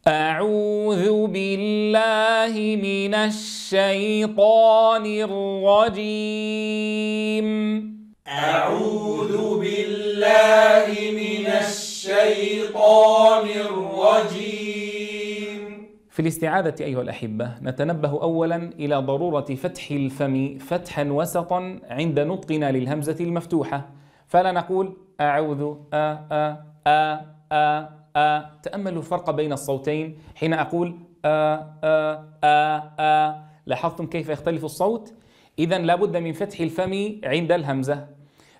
أعوذ بالله من الشيطان الرجيم. أعوذ بالله من الشيطان الرجيم. في الاستعاذة أيها الأحبة نتنبه أولا إلى ضرورة فتح الفم فتحا وسطا عند نطقنا للهمزة المفتوحة، فلا نقول أعوذ تأملوا الفرق بين الصوتين حين أقول لاحظتم كيف يختلف الصوت؟ إذن لابد من فتح الفم عند الهمزة،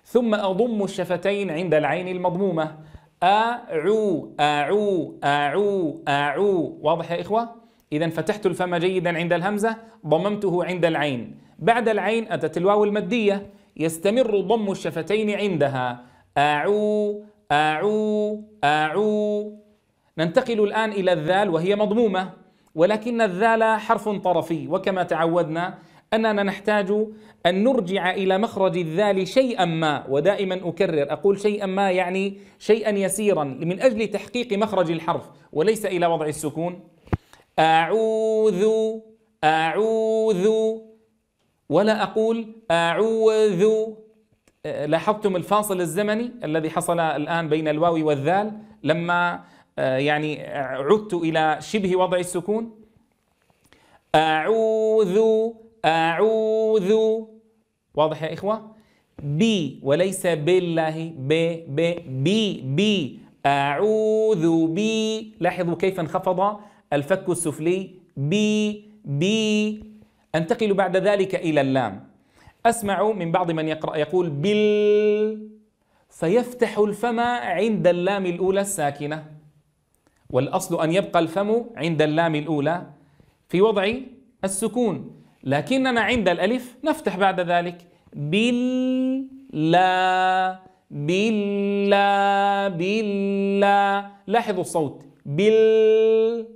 ثم أضم الشفتين عند العين المضمومة. أعو أعو أعو أعو، واضح يا إخوة؟ إذن فتحت الفم جيدا عند الهمزة، ضممته عند العين، بعد العين أتت الواو المادية، يستمر ضم الشفتين عندها. أعو أعو أعو. ننتقل الآن إلى الذال وهي مضمومة، ولكن الذال حرف طرفي، وكما تعودنا أننا نحتاج أن نرجع إلى مخرج الذال شيئا ما، ودائما أكرر أقول شيئا ما يعني شيئا يسيرا من أجل تحقيق مخرج الحرف وليس إلى وضع السكون. أعوذ أعوذ، ولا أقول أعوذ. لاحظتم الفاصل الزمني الذي حصل الآن بين الواو والذال لما عدت إلى شبه وضع السكون. أعوذ أعوذ، واضح يا إخوة؟ بي وليس بالله، بي أعوذ بي. لاحظوا كيف انخفض الفك السفلي، بي. أنتقل بعد ذلك إلى اللام. أسمع من بعض من يقرأ يقول بال، فيفتح الفم عند اللام الأولى الساكنة، والأصل أن يبقى الفم عند اللام الأولى في وضع السكون، لكننا عند الألف نفتح بعد ذلك. بالله بالله بالله. لاحظوا الصوت بال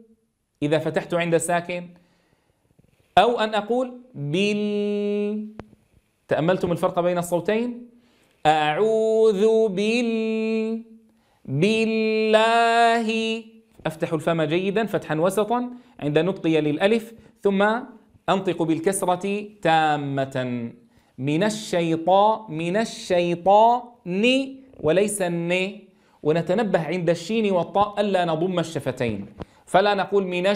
إذا فتحت عند الساكن، أو أن أقول بال. تأملتم الفرق بين الصوتين؟ أعوذ بالله، أفتح الفم جيدا فتحا وسطا عند نطقي للألف، ثم أنطق بالكسرة تامة. من الشيطان وليس الن. ونتنبه عند الشين والطاء ألا نضم الشفتين، فلا نقول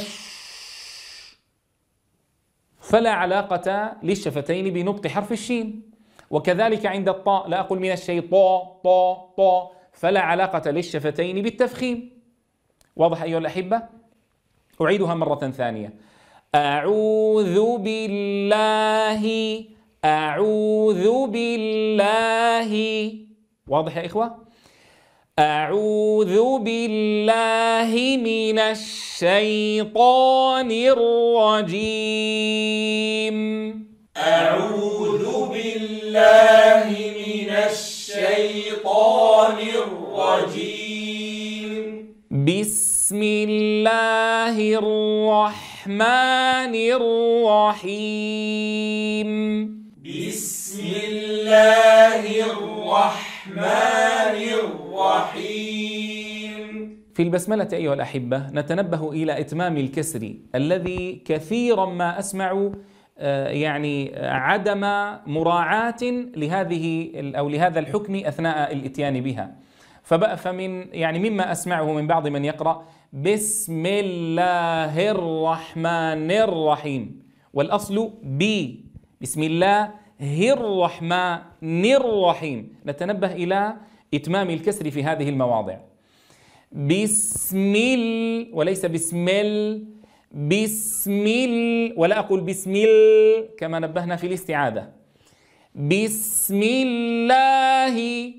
فلا علاقة للشفتين بنطق حرف الشين. وكذلك عند الطاء لا أقول من الشيطان طا، فلا علاقة للشفتين بالتفخيم. واضح أيها الأحبة؟ أعيدها مرة ثانية. أعوذ بالله. واضح يا إخوة؟ أعوذ بالله من الشيطان الرجيم. أعوذ بالله من الشيطان الرجيم. بسم الله الرحمن الرحيم. بسم الله الرحمن الرحيم. في البسملة أيها الأحبة نتنبه إلى إتمام الكسر الذي كثيرا ما أسمع عدم مراعاة لهذه أو لهذا الحكم أثناء الإتيان بها. مما أسمعه من بعض من يقرأ بسم الله الرحمن الرحيم، والأصل بسم الله الرحمن الرحيم. نتنبه إلى إتمام الكسر في هذه المواضع. وليس ولا أقول كما نبهنا في الاستعاذة. بسم الله.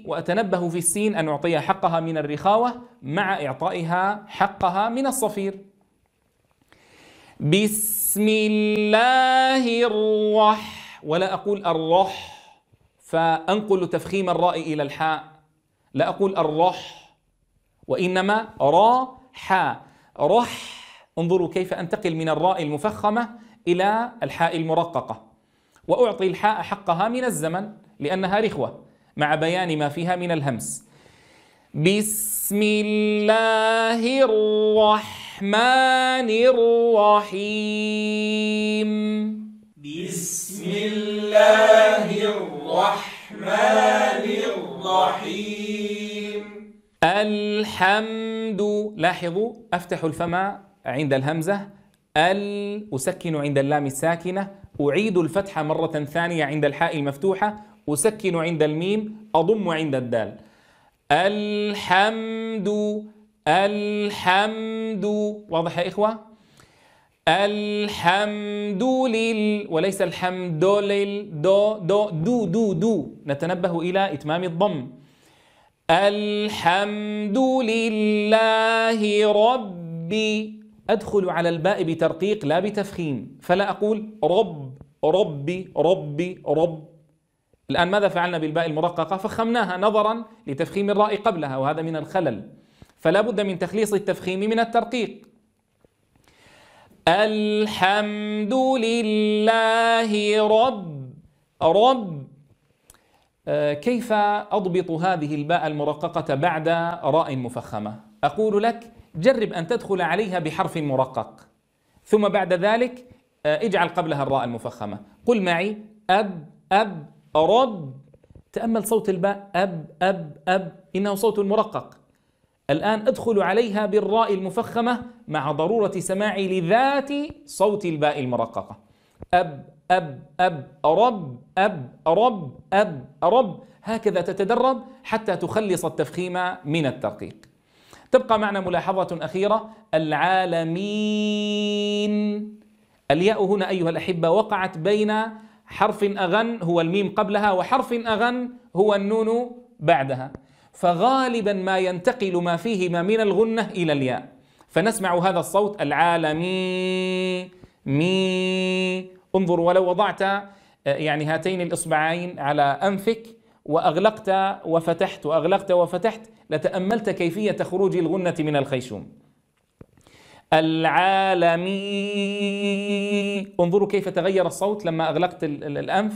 وأتنبه في السين أن أعطيها حقها من الرخاوة مع إعطائها حقها من الصفير. بسم الله ولا أقول الرح، فأنقل تفخيم الراء إلى الحاء، لا أقول الرح وإنما رح. انظروا كيف أنتقل من الراء المفخمة إلى الحاء المرققة، وأعطي الحاء حقها من الزمن لأنها رخوة مع بيان ما فيها من الهمس. بسم الله الرحمن الرحيم. بسم الله الرحمن الرحيم. الحمد، لاحظوا أفتح الفم عند الهمزة، أسكن عند اللام الساكنة، أعيد الفتح مرة ثانية عند الحاء المفتوحة، أسكن عند الميم، أضم عند الدال. الحمد، الحمد، واضح يا إخوة؟ الحمد وليس الحمد دو دو دو دو دو، نتنبه إلى إتمام الضم. الحمد لله ربي، أدخل على الباء بترقيق لا بتفخيم، فلا أقول رب ربي ربي رب. الآن ماذا فعلنا بالباء المرققة؟ فخمناها نظرا لتفخيم الراء قبلها، وهذا من الخلل، فلا بد من تخليص التفخيم من الترقيق. الحمد لله رب. كيف أضبط هذه الباء المرققة بعد راء مفخمة؟ أقول لك جرب أن تدخل عليها بحرف مرقق، ثم بعد ذلك اجعل قبلها الراء المفخمة. قل معي أب رب. تأمل صوت الباء، أب، إنه صوت مرقق. الآن أدخل عليها بالراء المفخمة مع ضرورة سماعي لذات صوت الباء المرققة. أب رب. هكذا تتدرب حتى تخلص التفخيم من الترقيق. تبقى معنا ملاحظة أخيرة، العالمين. الياء هنا أيها الأحبة وقعت بين حرف أغن هو الميم قبلها وحرف أغن هو النون بعدها، فغالبا ما ينتقل ما فيهما من الغنة إلى الياء، فنسمع هذا الصوت العالمين مي. انظروا، ولو وضعت يعني هاتين الإصبعين على أنفك وأغلقت وفتحت وأغلقت وفتحت لتأملت كيفية خروج الغنة من الخيشوم. العالمين، انظروا كيف تغير الصوت لما أغلقت الأنف.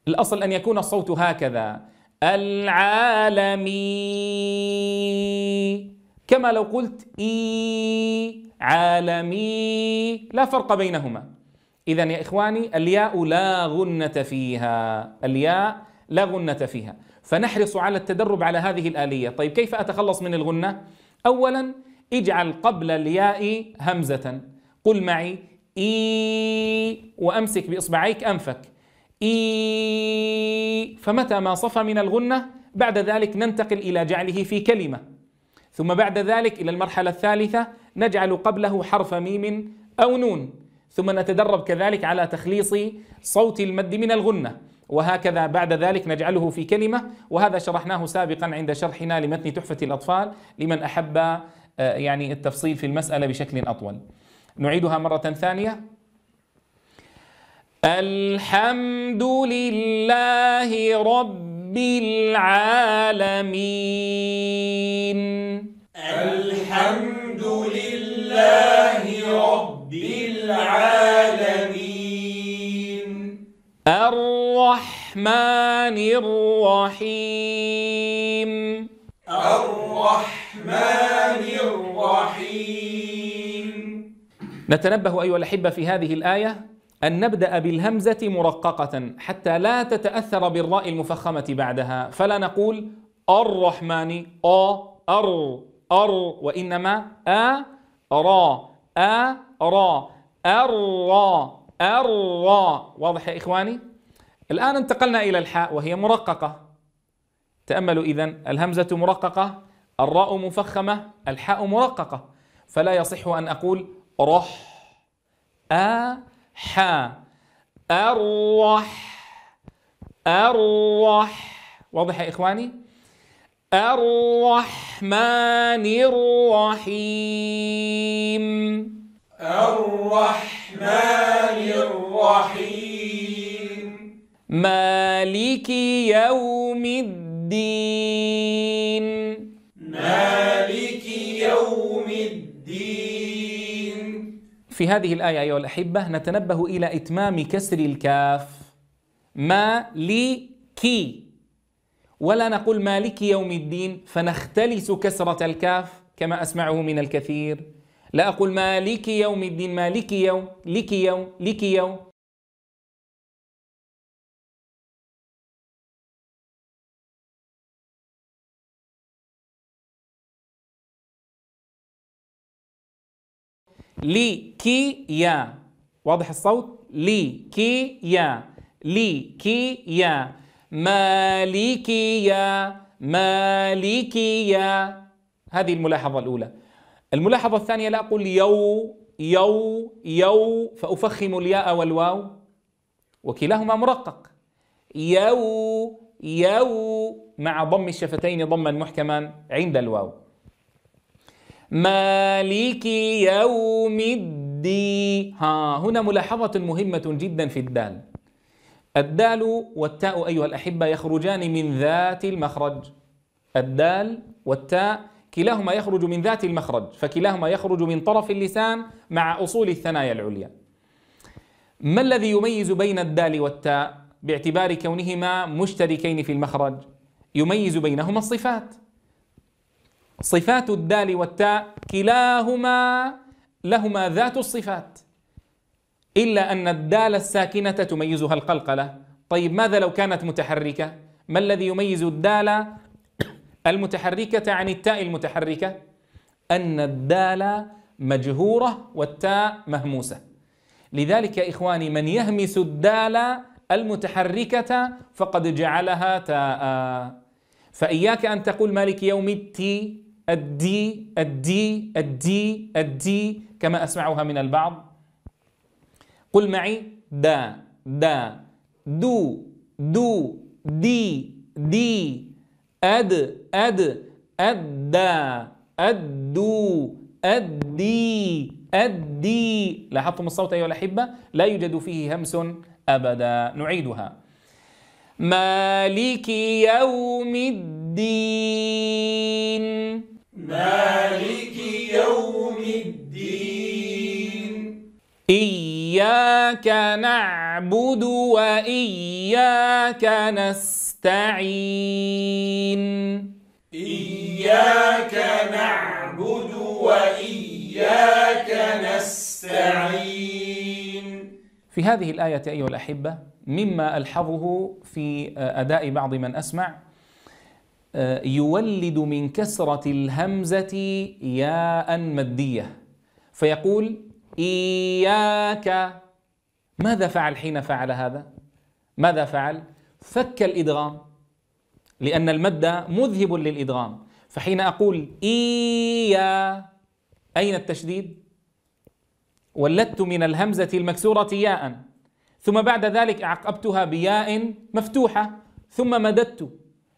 الأصل أن يكون الصوت هكذا، العالمين، كما لو قلت عالمي، لا فرق بينهما. إذن يا إخواني الياء لا غنة فيها، الياء لا غنة فيها، فنحرص على التدرب على هذه الآلية. طيب كيف أتخلص من الغنة؟ أولا اجعل قبل الياء همزة، قل معي وأمسك بإصبعيك أنفك فمتى ما صفى من الغنة بعد ذلك ننتقل إلى جعله في كلمة، ثم بعد ذلك إلى المرحلة الثالثة نجعل قبله حرف ميم أو نون، ثم نتدرب كذلك على تخليص صوت المد من الغنة، وهكذا بعد ذلك نجعله في كلمة. وهذا شرحناه سابقا عند شرحنا لمتن تحفة الأطفال لمن أحب يعني التفصيل في المسألة بشكل أطول. نعيدها مرة ثانية. الحمد لله رب العالمين. الحمد لله رب العالمين. الرحمن الرحيم. الرحمن الرحيم. نتنبه أيها الأحبة في هذه الآية أن نبدأ بالهمزة مرققة حتى لا تتأثر بالراء المفخمة بعدها، فلا نقول الرحمن وإنما را الراء. واضح يا إخواني؟ الآن انتقلنا إلى الحاء وهي مرققة. تأملوا إذن، الهمزة مرققة، الراء مفخمة، الحاء مرققة، فلا يصح أن أقول رح حا الرح. واضح يا إخواني؟ الرحمن الرحيم. الرحمن الرحيم. مالك يوم الدين. مالك يوم الدين. في هذه الآية أيها الأحبة نتنبه إلى إتمام كسر الكاف، مالكي، ولا نقول مالك يوم الدين فنختلس كسرة الكاف كما أسمعه من الكثير. لا أقول مالك يوم الدين، مالك يوم، لك يوم، لك يوم. لي كي يا، واضح الصوت؟ لي كي يا، لي كي يا، مالكي يا، مالكي يا. هذه الملاحظة الأولى. الملاحظة الثانية لا أقول يو يو يو فأفخم الياء والواو، وكلاهما مرقق. يو يو مع ضم الشفتين ضما محكما عند الواو. مالك يوم الدين. هنا ملاحظة مهمة جدا في الدال. الدال والتاء أيها الأحبة يخرجان من ذات المخرج. الدال والتاء كلاهما يخرج من ذات المخرج، فكلاهما يخرج من طرف اللسان مع أصول الثنايا العليا. ما الذي يميز بين الدال والتاء باعتبار كونهما مشتركين في المخرج؟ يميز بينهما الصفات. صفات الدال والتاء كلاهما لهما ذات الصفات، إلا أن الدال الساكنة تميزها القلقلة. طيب ماذا لو كانت متحركة؟ ما الذي يميز الدال المتحركة عن التاء المتحركة؟ أن الدال مجهورة والتاء مهموسة. لذلك يا إخواني من يهمس الدال المتحركة فقد جعلها تاء. فإياك أن تقول مالك يوم الدين الدي الدي الدي الدي كما أسمعها من البعض. قل معي دا دا دو دو دي دي أد أد أدى أدو أدي أدي. لاحظتم الصوت أيها الأحبة؟ لا يوجد فيه همس أبدا. نعيدها. مالك يوم الدين، مالك يوم الدين. إياك نعبد وإياك نستعين. إياك نعبد وإياك نستعين. في هذه الآية أيها الأحبة مما ألحظه في أداء بعض من أسمع يولد من كسرة الهمزة ياء مدية، فيقول إياك. ماذا فعل حين فعل هذا؟ ماذا فعل؟ فك الإدغام، لأن المد مذهب للإدغام. فحين أقول إيا أين التشديد؟ ولدت من الهمزة المكسورة ياء، ثم بعد ذلك أعقبتها بياء مفتوحة ثم مددت،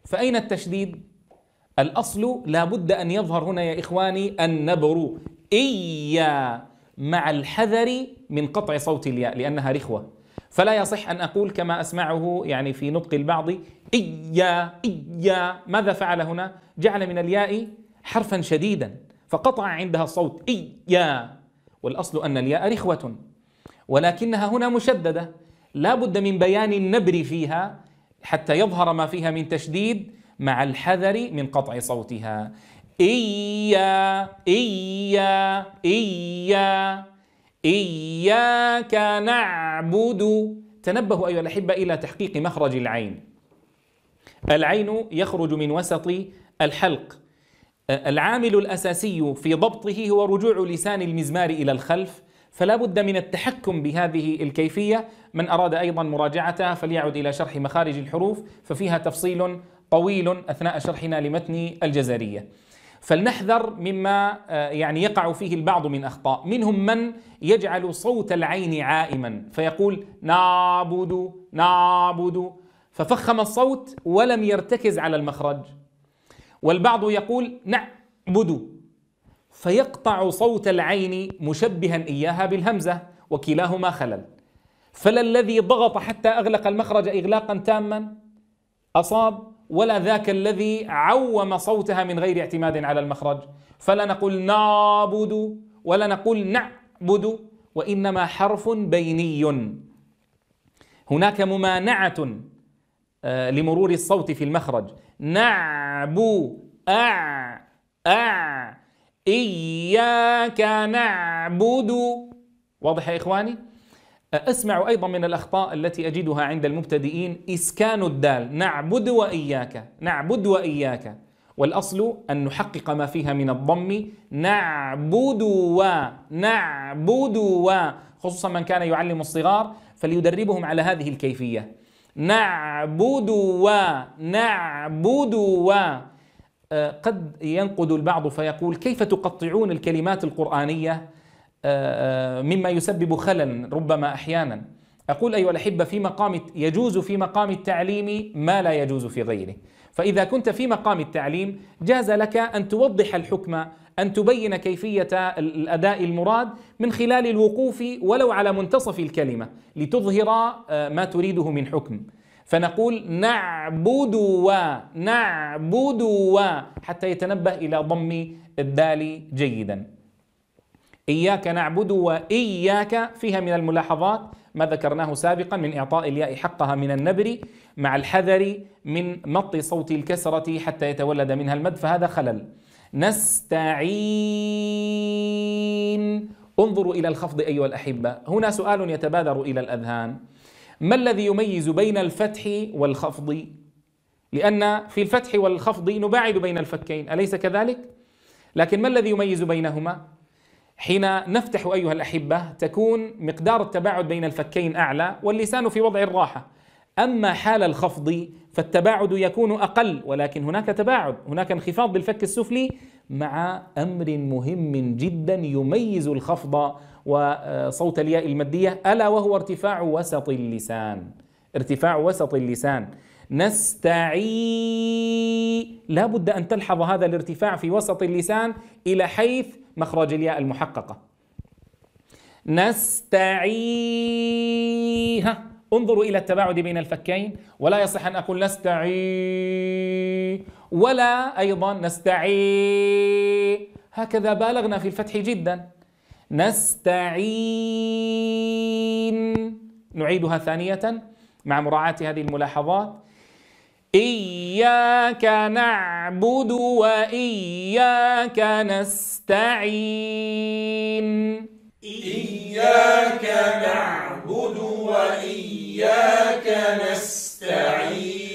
فأين التشديد؟ الأصل لا بد أن يظهر هنا يا إخواني النبر إيا مع الحذر من قطع صوت الياء لأنها رخوة. فلا يصح أن أقول كما أسمعه يعني في نطق البعض إيا إيا. ماذا فعل هنا؟ جعل من الياء حرفا شديدا فقطع عندها الصوت إيا، والأصل أن الياء رخوة ولكنها هنا مشددة. لا بد من بيان النبر فيها حتى يظهر ما فيها من تشديد مع الحذر من قطع صوتها. إيا إيا إيا إياك نعبد. تنبهوا أيها الأحبة إلى تحقيق مخرج العين. العين يخرج من وسط الحلق. العامل الأساسي في ضبطه هو رجوع لسان المزمار إلى الخلف، فلا بد من التحكم بهذه الكيفية. من أراد أيضا مراجعتها فليعد إلى شرح مخارج الحروف ففيها تفصيل طويل أثناء شرحنا لمتن الجزرية. فلنحذر مما يعني يقع فيه البعض من أخطاء. منهم من يجعل صوت العين عائما فيقول نعبد نعبد ففخم الصوت ولم يرتكز على المخرج، والبعض يقول نعبد فيقطع صوت العين مشبها إياها بالهمزة، وكلاهما خلل. فلا الذي ضغط حتى أغلق المخرج إغلاقا تاما أصاب، ولا ذاك الذي عوم صوتها من غير اعتماد على المخرج. فلا نقول نعبد ولا نقول نعبد، وإنما حرف بيني. هناك ممانعة لمرور الصوت في المخرج. نعبو إياك نعبد. واضح يا إخواني؟ أسمع أيضا من الأخطاء التي أجدها عند المبتدئين إسكان الدال، نعبد وإياك، نعبد وإياك، والأصل أن نحقق ما فيها من الضم، نعبد خصوصا من كان يعلم الصغار فليدربهم على هذه الكيفية، نعبد قد ينقد البعض فيقول كيف تقطعون الكلمات القرآنية مما يسبب خللا ربما أحيانا. أقول أيها الأحبة يجوز في مقام التعليم ما لا يجوز في غيره، فإذا كنت في مقام التعليم جاز لك أن توضح الحكم، أن تبين كيفية الأداء المراد من خلال الوقوف ولو على منتصف الكلمة لتظهر ما تريده من حكم. فنقول نعبد حتى يتنبه إلى ضم الدال جيدا. إياك نعبد وإياك فيها من الملاحظات ما ذكرناه سابقا من إعطاء الياء حقها من النبر مع الحذر من مط صوت الكسرة حتى يتولد منها المد، فهذا خلل. نستعين. انظروا إلى الخفض أيها الأحبة، هنا سؤال يتبادر إلى الأذهان، ما الذي يميز بين الفتح والخفض؟ لأن في الفتح والخفض نباعد بين الفكين، أليس كذلك؟ لكن ما الذي يميز بينهما؟ حين نفتح أيها الأحبة تكون مقدار التباعد بين الفكين أعلى واللسان في وضع الراحة، أما حال الخفض فالتباعد يكون أقل، ولكن هناك تباعد، هناك انخفاض بالفك السفلي مع أمر مهم جدا يميز الخفض وصوت الياء المادية، ألا وهو ارتفاع وسط اللسان. ارتفاع وسط اللسان. لا بد أن تلحظ هذا الارتفاع في وسط اللسان إلى حيث مخرج الياء المحققة. انظروا إلى التباعد بين الفكين، ولا يصح أن أقول ولا أيضا هكذا بالغنا في الفتح جدا. نستعين. نعيدها ثانية مع مراعاة هذه الملاحظات. إياك نعبد وإياك نستعين. إياك نعبد وإياك نستعين.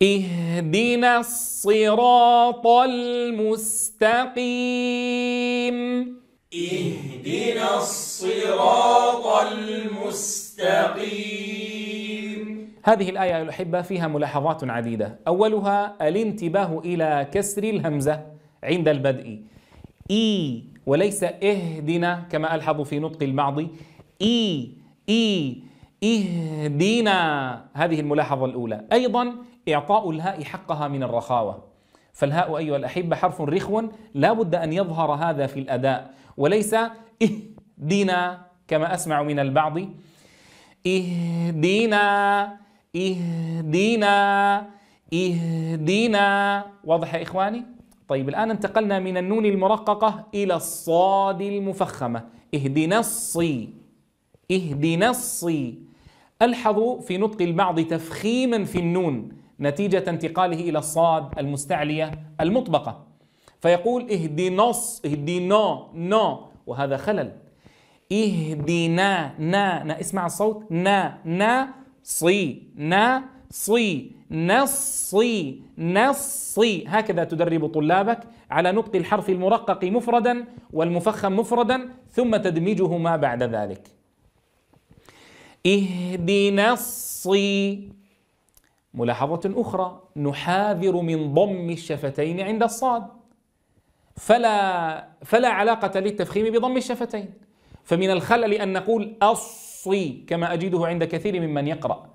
اهدنا الصراط المستقيم. اهدنا الصراط المستقيم. هذه الآية يا الأحبة فيها ملاحظات عديدة، أولها الانتباه إلى كسر الهمزة عند البدء، وليس اهدنا كما ألحظ في نطق البعض، اهدنا. هذه الملاحظة الأولى. أيضا إعطاء الهاء حقها من الرخاوة، فالهاء أيها الأحبة حرف رخو لا بد أن يظهر هذا في الأداء، وليس اهدنا كما أسمع من البعض، اهدنا. واضح يا إخواني؟ طيب الآن انتقلنا من النون المرققة إلى الصاد المفخمة، اهدنا الصي. ألحظوا في نطق البعض تفخيما في النون نتيجة انتقاله إلى الصاد المستعلية المطبقة، فيقول اهدنا وهذا خلل. اهدنا اسمع الصوت نصي. هكذا تدرب طلابك على نطق الحرف المرقق مفردا والمفخم مفردا ثم تدمجهما بعد ذلك. اهدنا الصي. ملاحظة أخرى، نحاذر من ضم الشفتين عند الصاد، فلا علاقة للتفخيم بضم الشفتين، فمن الخلل أن نقول الصي كما أجده عند كثير ممن يقرأ،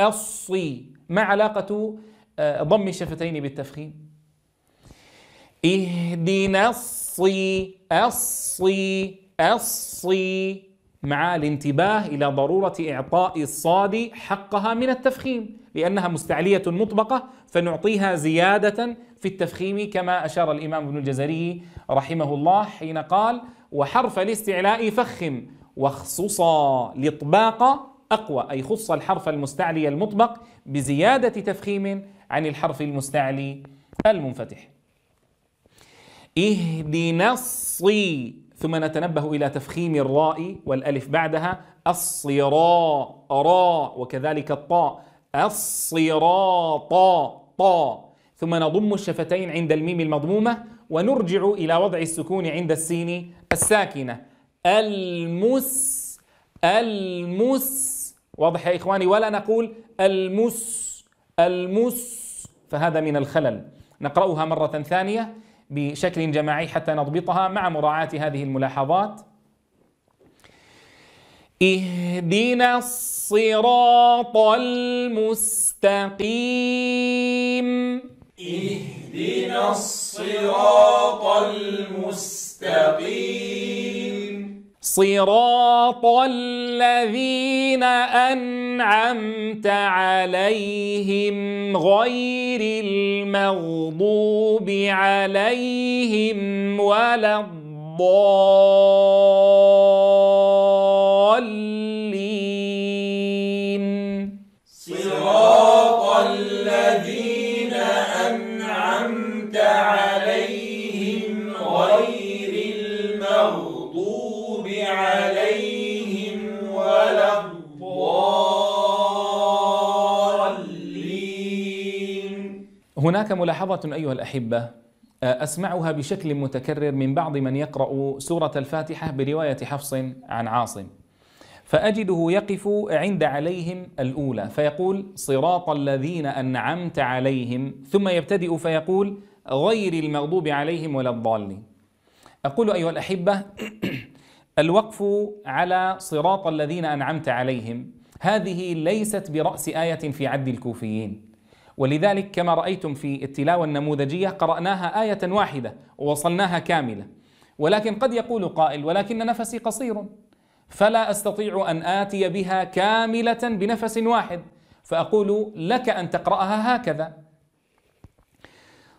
الصي ما علاقة ضم الشفتين بالتفخيم؟ اهدنا الصي مع الانتباه إلى ضرورة إعطاء الصاد حقها من التفخيم، لأنها مستعلية مطبقة فنعطيها زيادة في التفخيم كما أشار الإمام ابن الجزري رحمه الله حين قال: وحرف الاستعلاء فخم واخصصا الإطباق أقوى، أي خص الحرف المستعلي المطبق بزيادة تفخيم عن الحرف المستعلي المنفتح. اهدنا الصي، ثم نتنبه إلى تفخيم الراء والألف بعدها، الصراء راء، وكذلك الطاء الصراط طاء، ثم نضم الشفتين عند الميم المضمومة ونرجع إلى وضع السكون عند السين الساكنة. المس واضح يا إخواني؟ ولا نقول المس، فهذا من الخلل. نقرأها مرة ثانية بشكل جماعي حتى نضبطها مع مراعاة هذه الملاحظات. اهدنا الصراط المستقيم. اهدنا الصراط المستقيم. صراط الذين أنعمت عليهم غير المغضوب عليهم ولا الضالين. صراط الذين أنعمت عليهم غير المغضوب عليهم ولا الضالين. هناك ملاحظة أيها الأحبة أسمعها بشكل متكرر من بعض من يقرأ سورة الفاتحة برواية حفص عن عاصم، فأجده يقف عند عليهم الأولى فيقول صراط الذين أنعمت عليهم، ثم يبتدئ فيقول غير المغضوب عليهم ولا الضالين. أقول أيها الأحبة الوقف على صراط الذين أنعمت عليهم هذه ليست برأس آية في عد الكوفيين، ولذلك كما رأيتم في التلاوة النموذجية قرأناها آية واحدة ووصلناها كاملة، ولكن قد يقول قائل ولكن نفسي قصير فلا أستطيع أن آتي بها كاملة بنفس واحد، فأقول لك أن تقرأها هكذا: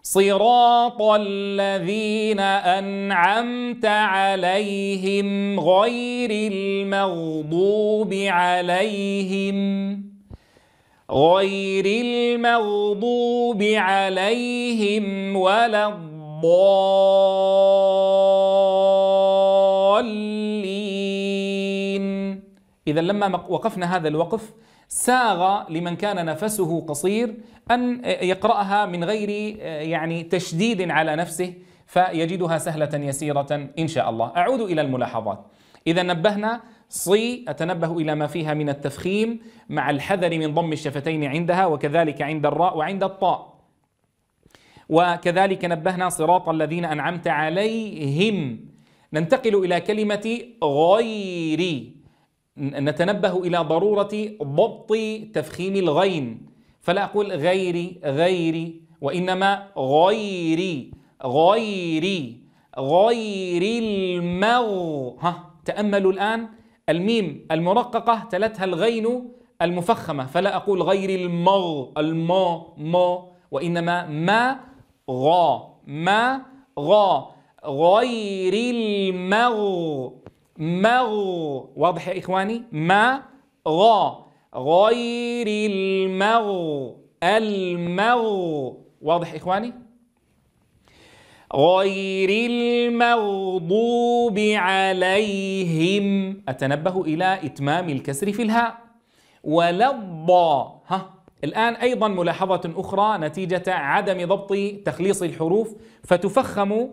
صراط الذين أنعمت عليهم غير المغضوب عليهم ولا الضالين. إذا لما وقفنا هذا الوقف ساغ لمن كان نفسه قصير أن يقرأها من غير يعني تشديد على نفسه، فيجدها سهلة يسيرة إن شاء الله. أعود إلى الملاحظات. إذا نبهنا صي أتنبه إلى ما فيها من التفخيم مع الحذر من ضم الشفتين عندها، وكذلك عند الراء وعند الطاء. وكذلك نبهنا صراط الذين أنعمت عليهم. ننتقل إلى كلمة غير، نتنبه إلى ضرورة ضبط تفخيم الغين، فلا أقول غيري وإنما غير تأملوا الآن الميم المرققة تلتها الغين المفخمة، فلا أقول غير الماء وإنما ما غا غير واضح يا إخواني؟ ما غا غير واضح يا إخواني؟ غير المغضوب عليهم أتنبه إلى إتمام الكسر في الهاء ولا الضاء. الآن أيضا ملاحظة أخرى نتيجة عدم ضبط تخليص الحروف، فتفخم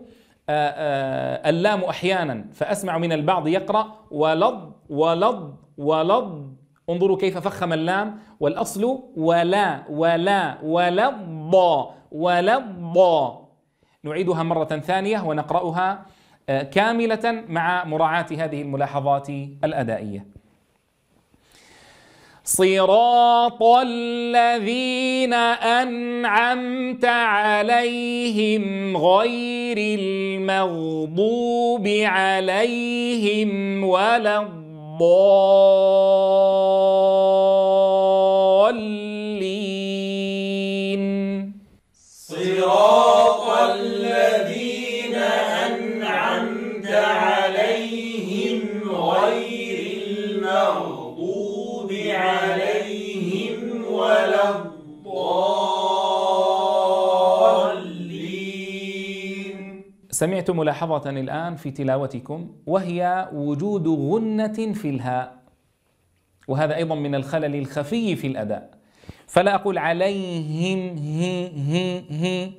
اللام أحيانا، فأسمع من البعض يقرأ ولض. انظروا كيف فخم اللام، والأصل ولا الضاء. نعيدها مرة ثانية ونقرأها كاملة مع مراعاة هذه الملاحظات الأدائية. صراط الذين أنعمت عليهم غير المغضوب عليهم ولا الضالين. صراط الذين أنعمت عليهم غير المغضوب سمعت ملاحظة الآن في تلاوتكم، وهي وجود غنة في الهاء، وهذا أيضا من الخلل الخفي في الأداء. فلا أقول عليهم هي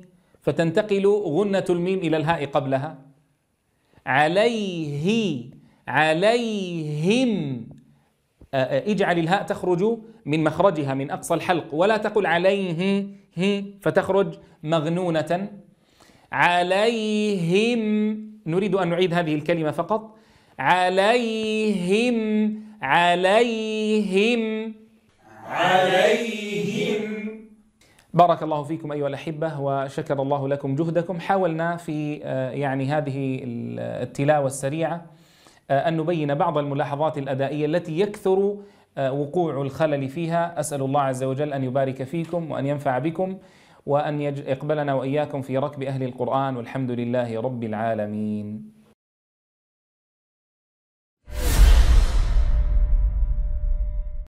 فتنتقل غنة الميم إلى الهاء قبلها، عليهم، اجعل الهاء تخرج من مخرجها من أقصى الحلق، ولا تقل عليه فتخرج مغنونة. عليهم، نريد أن نعيد هذه الكلمة فقط، عليهم. بارك الله فيكم أيها الأحبة، وشكر الله لكم جهدكم. حاولنا في يعني هذه التلاوة السريعة أن نبين بعض الملاحظات الأدائية التي يكثر وقوع الخلل فيها. أسأل الله عز وجل أن يبارك فيكم وأن ينفع بكم وأن يقبلنا وإياكم في ركب أهل القرآن، والحمد لله رب العالمين.